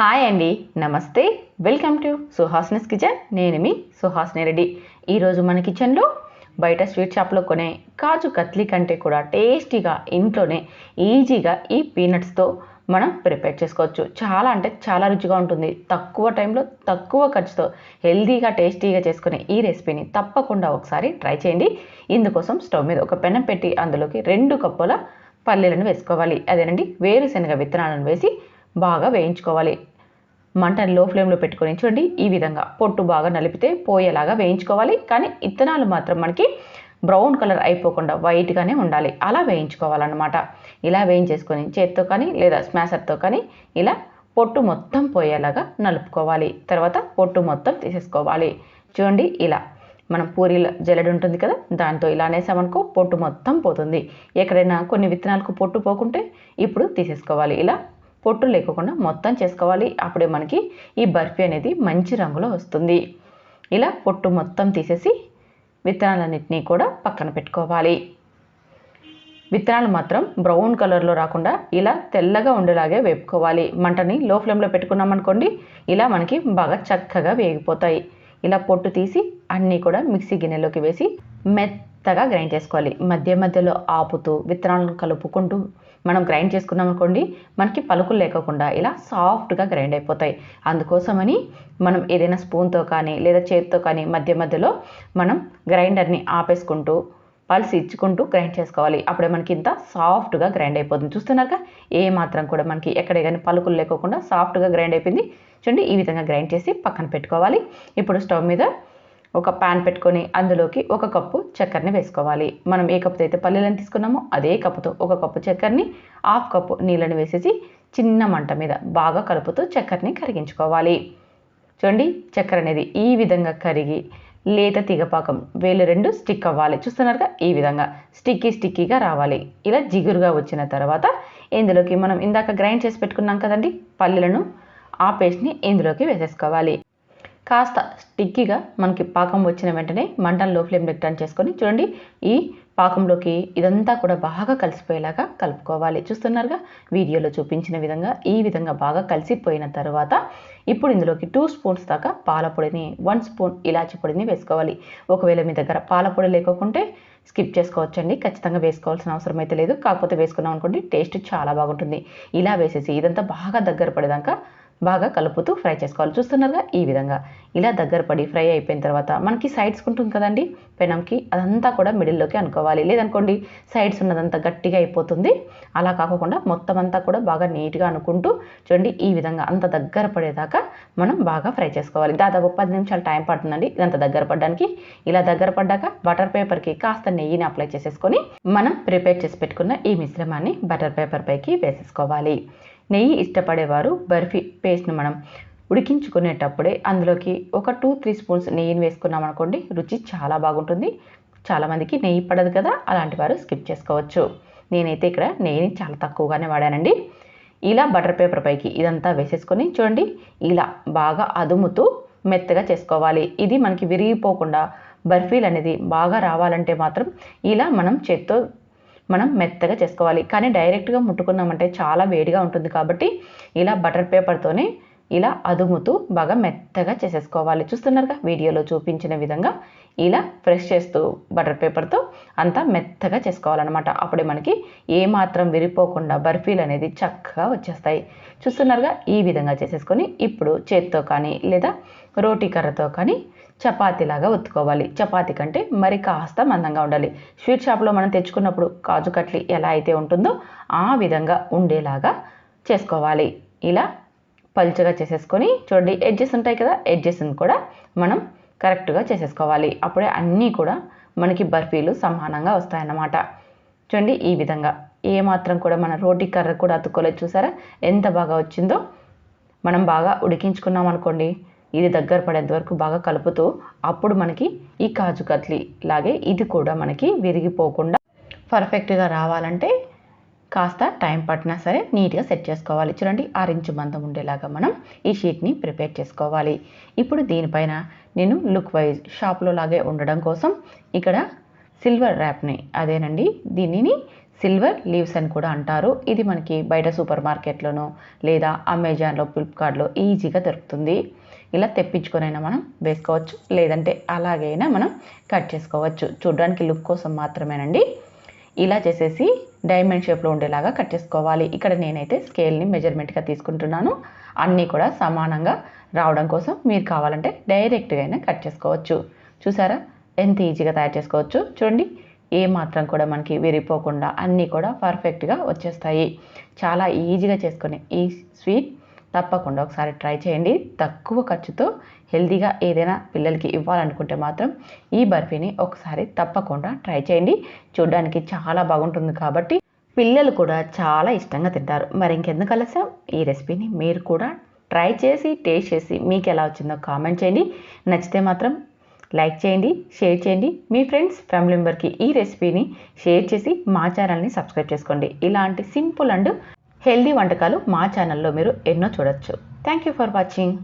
Hi అండి, నమస్తే. Welcome to Suhasini's kitchen. నేను మీ సుహాస్ని రెడ్డి. ఈరోజు మన కిచెన్లో బయట స్వీట్ షాప్లో కొనే కాజు కత్లీ కంటే కూడా టేస్టీగా ఇంట్లోనే ఈజీగా ఈ పీనట్స్తో మనం ప్రిపేర్ చేసుకోవచ్చు. చాలా అంటే చాలా రుచిగా ఉంటుంది. తక్కువ టైంలో తక్కువ ఖర్చుతో హెల్తీగా టేస్టీగా చేసుకునే ఈ రెసిపీని తప్పకుండా ఒకసారి ట్రై చేయండి. ఇందుకోసం స్టవ్ మీద ఒక పెనం పెట్టి అందులోకి 2 కప్పుల పల్లీలను వేసుకోవాలి. అదేనండి, వేరుశనగ విత్తనాలను వేసి బాగా వేయించుకోవాలి. మంటని లో ఫ్లేమ్లో పెట్టుకొని చూడండి, ఈ విధంగా పొట్టు బాగా నలిపితే పోయేలాగా వేయించుకోవాలి. కానీ ఇత్తనాలు మాత్రం మనకి బ్రౌన్ కలర్ అయిపోకుండా వైట్గానే ఉండాలి. అలా వేయించుకోవాలన్నమాట. ఇలా వేయించేసుకొని చేత్తో కానీ లేదా స్మాషర్తో కానీ ఇలా పొట్టు మొత్తం పోయేలాగా నలుపుకోవాలి. తర్వాత పొట్టు మొత్తం తీసేసుకోవాలి. చూడండి, ఇలా మనం పూరీల జల్లెడ ఉంటుంది కదా, దాంతో ఇలా అనేసామనుకో పొట్టు మొత్తం పోతుంది. ఎక్కడైనా కొన్ని విత్తనాలకు పొట్టు పోకుంటే ఇప్పుడు తీసేసుకోవాలి. ఇలా పొట్టు లేకుండా మొత్తం చేసుకోవాలి. అప్పుడే మనకి ఈ బర్ఫీ అనేది మంచి రంగులో వస్తుంది. ఇలా పొట్టు మొత్తం తీసేసి విత్తనాలన్నింటినీ కూడా పక్కన పెట్టుకోవాలి. విత్తనాలు మాత్రం బ్రౌన్ కలర్లో రాకుండా ఇలా తెల్లగా ఉండేలాగే వేపుకోవాలి. మంటని లో ఫ్లేమ్లో పెట్టుకున్నాం అనుకోండి, ఇలా మనకి బాగా చక్కగా వేగిపోతాయి. ఇలా పొట్టు తీసి అన్నీ కూడా మిక్సీ గిన్నెలోకి వేసి మెత్తగా గ్రైండ్ చేసుకోవాలి. మధ్య మధ్యలో ఆపుతూ విత్తనాలను కలుపుకుంటూ మనం గ్రైండ్ చేసుకున్నాం అనుకోండి, మనకి పలుకులు లేకుండా ఇలా సాఫ్ట్గా గ్రైండ్ అయిపోతాయి. అందుకోసమని మనం ఏదైనా స్పూన్తో కానీ లేదా చేతితో కానీ మధ్య మధ్యలో మనం గ్రైండర్ని ఆపేసుకుంటూ పల్స్ ఇచ్చుకుంటూ గ్రైండ్ చేసుకోవాలి. అప్పుడే మనకి ఇంత సాఫ్ట్గా గ్రైండ్ అయిపోతుంది. చూస్తున్నారుగా, ఏ మాత్రం కూడా మనకి ఎక్కడే కానీ పలుకులు లేకుండా సాఫ్ట్గా గ్రైండ్ అయిపోయింది. చూడండి, ఈ విధంగా గ్రైండ్ చేసి పక్కన పెట్టుకోవాలి. ఇప్పుడు స్టవ్ మీద ఒక ప్యాన్ పెట్టుకొని అందులోకి 1 కప్పు చక్కెరని వేసుకోవాలి. మనం ఏ కప్పుతో అయితే పల్లీలను తీసుకున్నామో అదే కప్పుతో 1 కప్పు చక్కెరని 1/2 కప్పు నీళ్ళని వేసేసి చిన్న మంట మీద బాగా కలుపుతూ చక్కెరని కరిగించుకోవాలి. చూడండి, చక్కెర అనేది ఈ విధంగా కరిగి లేత తీగపాకం వేలు 2 స్టిక్ అవ్వాలి. చూస్తున్నారుగా, ఈ విధంగా స్టిక్కీగా రావాలి. ఇలా జిగురుగా వచ్చిన తర్వాత ఇందులోకి మనం ఇందాక గ్రైండ్ చేసి పెట్టుకున్నాం కదండి పల్లీలను, ఆ పేస్ట్ని ఇందులోకి వేసేసుకోవాలి. కాస్త స్టిక్కీగా మనకి పాకం వచ్చిన వెంటనే మంటను లో ఫ్లేమ్ టర్న్ చేసుకొని చూడండి, ఈ పాకంలోకి ఇదంతా కూడా బాగా కలిసిపోయేలాగా కలుపుకోవాలి. చూస్తున్నారుగా, వీడియోలో చూపించిన విధంగా ఈ విధంగా బాగా కలిసిపోయిన తర్వాత ఇప్పుడు ఇందులోకి 2 స్పూన్స్ దాకా పాల పొడిని, 1 స్పూన్ ఇలాచి పొడిని వేసుకోవాలి. ఒకవేళ మీ దగ్గర పాల పొడి లేకుంటే స్కిప్ చేసుకోవచ్చండి. ఖచ్చితంగా వేసుకోవాల్సిన అవసరం అయితే లేదు. కాకపోతే వేసుకున్నాం అనుకోండి, టేస్ట్ చాలా బాగుంటుంది. ఇలా వేసేసి ఇదంతా బాగా దగ్గర పడేదాకా బాగా కలుపుతూ ఫ్రై చేసుకోవాలి. చూస్తున్నారుగా, ఈ విధంగా ఇలా దగ్గర పడి ఫ్రై అయిపోయిన తర్వాత మనకి సైడ్స్ ఉంటుంది కదండి పెనంకి, అదంతా కూడా మిడిల్లోకి అనుకోవాలి. లేదనుకోండి సైడ్స్ ఉన్నదంతా గట్టిగా అయిపోతుంది. అలా కాకుండా మొత్తం అంతా కూడా బాగా నీట్గా అనుకుంటూ చూడండి, ఈ విధంగా అంత దగ్గర పడేదాకా మనం బాగా ఫ్రై చేసుకోవాలి. దాదాపు 10 నిమిషాలు టైం పడుతుందండి ఇదంతా దగ్గర పడడానికి. ఇలా దగ్గర పడ్డాక బటర్ పేపర్కి కాస్త నెయ్యిని అప్లై చేసేసుకొని మనం ప్రిపేర్ చేసి పెట్టుకున్న ఈ మిశ్రమాన్ని బటర్ పేపర్ పైకి వేసేసుకోవాలి. నెయ్యి ఇష్టపడేవారు బర్ఫీ పేస్ట్ని మనం ఉడికించుకునేటప్పుడే అందులోకి ఒక 2-3 స్పూన్స్ నెయ్యిని వేసుకున్నాం అనుకోండి, రుచి చాలా బాగుంటుంది. చాలామందికి నెయ్యి పడదు కదా, అలాంటి వారు స్కిప్ చేసుకోవచ్చు. నేనైతే ఇక్కడ నెయ్యిని చాలా తక్కువగానే వాడానండి. ఇలా బటర్ పేపర్ పైకి ఇదంతా వేసేసుకొని చూడండి, ఇలా బాగా అదుముతూ మెత్తగా చేసుకోవాలి. ఇది మనకి విరిగిపోకుండా బర్ఫీలు అనేది బాగా రావాలంటే మాత్రం ఇలా మనం చేత్తో మనం మెత్తగా చేసుకోవాలి. కానీ డైరెక్ట్గా ముట్టుకున్నామంటే చాలా వేడిగా ఉంటుంది కాబట్టి ఇలా బటర్ పేపర్తోనే ఇలా అదుముతూ బాగా మెత్తగా చేసేసుకోవాలి. చూస్తున్నారుగా, వీడియోలో చూపించిన విధంగా ఇలా ప్రెస్ చేస్తూ బటర్ పేపర్తో అంతా మెత్తగా చేసుకోవాలన్నమాట. అప్పుడే మనకి ఏమాత్రం విరిపోకుండా బర్ఫీలు అనేది చక్కగా వచ్చేస్తాయి. చూస్తున్నారుగా, ఈ విధంగా చేసేసుకొని ఇప్పుడు చేత్తో కానీ లేదా రోటీ కర్రతో కానీ చపాతీలాగా ఒత్తుకోవాలి. చపాతీ కంటే మరి కాస్త మందంగా ఉండాలి. స్వీట్ షాప్లో మనం తెచ్చుకున్నప్పుడు కాజు కట్లీ ఎలా అయితే ఉంటుందో ఆ విధంగా ఉండేలాగా చేసుకోవాలి. ఇలా పల్చగా చేసేసుకొని చూడండి, ఎడ్జెస్ ఉంటాయి కదా, ఎడ్జెస్ని కూడా మనం కరెక్ట్గా చేసేసుకోవాలి. అప్పుడే అన్నీ కూడా మనకి బర్ఫీలు సమానంగా వస్తాయన్నమాట. చూడండి, ఈ విధంగా ఏమాత్రం కూడా మన రోటీ కర్ర కూడా అతుక్కోలేదు. చూసారా ఎంత బాగా వచ్చిందో. మనం బాగా ఉడికించుకున్నాం అనుకోండి, ఇది దగ్గర పడేంత వరకు బాగా కలుపుతూ అప్పుడు మనకి ఈ కాజు కట్లీ లాగే ఇది కూడా మనకి విరిగిపోకుండా పర్ఫెక్ట్గా రావాలంటే కాస్త టైం పట్టినా సరే నీట్గా సెట్ చేసుకోవాలి. చూడండి, 6 ఇంచు మందం ఉండేలాగా మనం ఈ షీట్ని ప్రిపేర్ చేసుకోవాలి. ఇప్పుడు దీనిపైన నేను లుక్ వైజ్ షాప్లో లాగే ఉండడం కోసం ఇక్కడ సిల్వర్ ర్యాప్ని, అదేనండి దీనిని సిల్వర్ లీవ్స్ అని కూడా అంటారు. ఇది మనకి బయట సూపర్ మార్కెట్లోనో లేదా అమెజాన్లో, ఫ్లిప్కార్ట్లో ఈజీగా దొరుకుతుంది. ఇలా తెప్పించుకొనైనా మనం వేసుకోవచ్చు, లేదంటే అలాగైనా మనం కట్ చేసుకోవచ్చు. చూడడానికి లుక్ కోసం మాత్రమేనండి. ఇలా చేసేసి డైమండ్ షేప్లో ఉండేలాగా కట్ చేసుకోవాలి. ఇక్కడ నేనైతే స్కేల్ని మెజర్మెంట్గా తీసుకుంటున్నాను. అన్నీ కూడా సమానంగా రావడం కోసం మీరు కావాలంటే డైరెక్ట్గా అయినా కట్ చేసుకోవచ్చు. చూసారా ఎంత ఈజీగా తయారు చేసుకోవచ్చు. చూడండి, ఏ మాత్రం కూడా మనకి విరిగిపోకుండా అన్నీ కూడా పర్ఫెక్ట్గా వచ్చేస్తాయి. చాలా ఈజీగా చేసుకునే ఈ స్వీట్ తప్పకుండా ఒకసారి ట్రై చేయండి. తక్కువ ఖర్చుతో హెల్తీగా ఏదైనా పిల్లలకి ఇవ్వాలనుకుంటే మాత్రం ఈ బర్ఫీని ఒకసారి తప్పకుండా ట్రై చేయండి. చూడడానికి చాలా బాగుంటుంది కాబట్టి పిల్లలు కూడా చాలా ఇష్టంగా తింటారు. మరి ఇంకెందుకు ఆలస్యం, ఈ రెసిపీని మీరు కూడా ట్రై చేసి టేస్ట్ చేసి మీకు ఎలా వచ్చిందో కామెంట్ చేయండి. నచ్చితే మాత్రం లైక్ చేయండి, షేర్ చేయండి. మీ ఫ్రెండ్స్, ఫ్యామిలీ మెంబర్కి ఈ రెసిపీని షేర్ చేసి మా ఛానల్ని సబ్స్క్రైబ్ చేసుకోండి. ఇలాంటి సింపుల్ అండ్ హెల్దీ వంటకాలు మా ఛానల్లో మీరు ఎన్నో చూడొచ్చు. Thank you for watching.